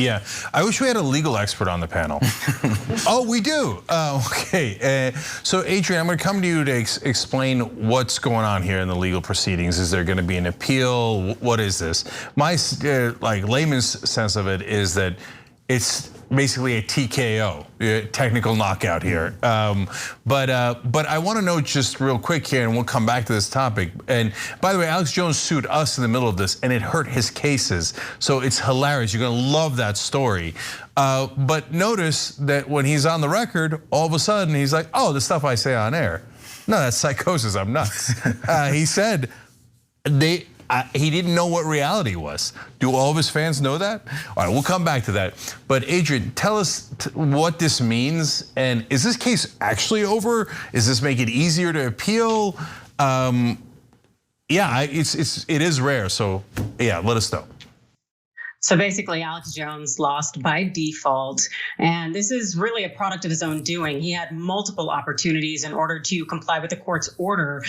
Yeah, I wish we had a legal expert on the panel. Oh, we do. Okay. So, Adrian, I'm going to come to you to explain what's going on here in the legal proceedings. Is there going to be an appeal? What is this? My layman's sense of it is that it's basically a TKO, technical knockout here. But I want to know just real quick here, and we'll come back to this topic. And by the way, Alex Jones sued us in the middle of this, and it hurt his cases. So it's hilarious. You're going to love that story. But notice that when he's on the record, all of a sudden he's like, "Oh, the stuff I say on air, no, that's psychosis. I'm nuts." He said he didn't know what reality was. Do all of his fans know that? All right, we'll come back to that. But Adrian, tell us what this means, and is this case actually over? Is this make it easier to appeal? Yeah, it is rare. So yeah, let us know. So basically, Alex Jones lost by default, and this is really a product of his own doing. He had multiple opportunities in order to comply with the court's order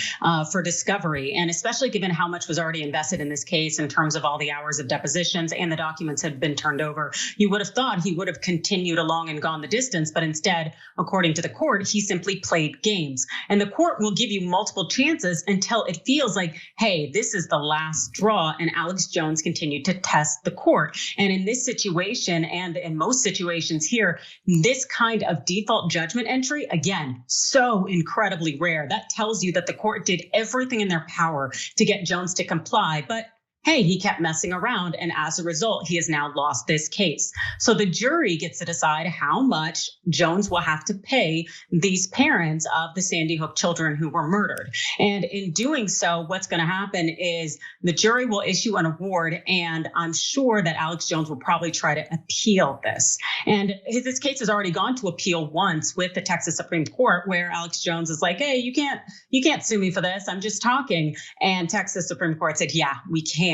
for discovery, and especially given how much was already invested in this case in terms of all the hours of depositions and the documents had been turned over, you would have thought he would have continued along and gone the distance, but instead, according to the court, he simply played games. And the court will give you multiple chances until it feels like, hey, this is the last straw, and Alex Jones continued to test the court. And in this situation, and in most situations here, this kind of default judgment entry, again, so incredibly rare. That tells you that the court did everything in their power to get Jones to comply, but hey, he kept messing around, and as a result, he has now lost this case. So the jury gets to decide how much Jones will have to pay these parents of the Sandy Hook children who were murdered. And in doing so, what's going to happen is the jury will issue an award, and I'm sure that Alex Jones will probably try to appeal this. And this case has already gone to appeal once with the Texas Supreme Court, where Alex Jones is like, hey, you can't sue me for this. I'm just talking. And Texas Supreme Court said, yeah, we can.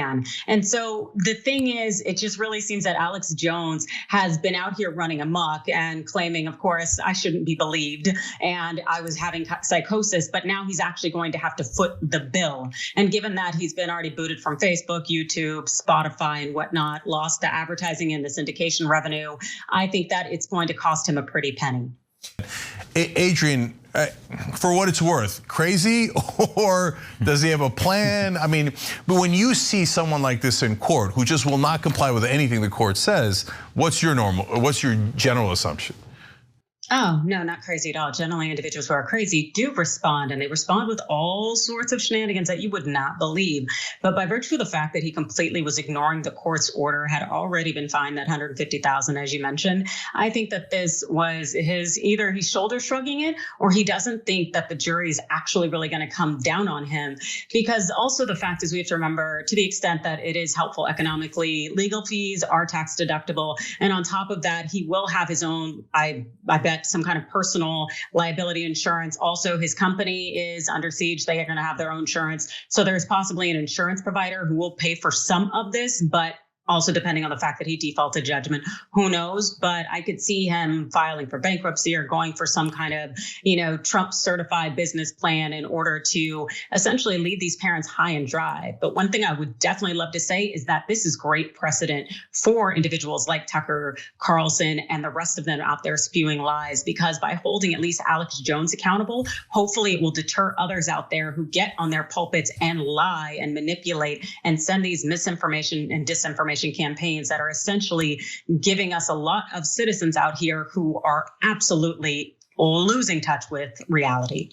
And so the thing is, it just really seems that Alex Jones has been out here running amok and claiming, of course, I shouldn't be believed and I was having psychosis, but now he's actually going to have to foot the bill. And given that he's been already booted from Facebook, YouTube, Spotify, and whatnot, lost the advertising and the syndication revenue, I think that it's going to cost him a pretty penny. Adrian, for what it's worth, crazy, or does he have a plan? I mean, but when you see someone like this in court who just will not comply with anything the court says, what's your general assumption? Oh, no, not crazy at all. Generally, individuals who are crazy do respond, and they respond with all sorts of shenanigans that you would not believe. But by virtue of the fact that he completely was ignoring the court's order, had already been fined that $150,000, as you mentioned, I think that this was either he's shoulder shrugging it, or he doesn't think that the jury is actually really going to come down on him. Because also the fact is, we have to remember, to the extent that it is helpful economically, legal fees are tax deductible. And on top of that, he will have his own, I bet, some kind of personal liability insurance. Also, his company is under siege. They are going to have their own insurance. So there's possibly an insurance provider who will pay for some of this, but also depending on the fact that he defaulted judgment, who knows? But I could see him filing for bankruptcy or going for some kind of, Trump certified business plan in order to essentially leave these parents high and dry. But one thing I would definitely love to say is that this is great precedent for individuals like Tucker Carlson and the rest of them out there spewing lies, because by holding at least Alex Jones accountable, hopefully it will deter others out there who get on their pulpits and lie and manipulate and send these misinformation and disinformation campaigns that are essentially giving us a lot of citizens out here who are absolutely losing touch with reality.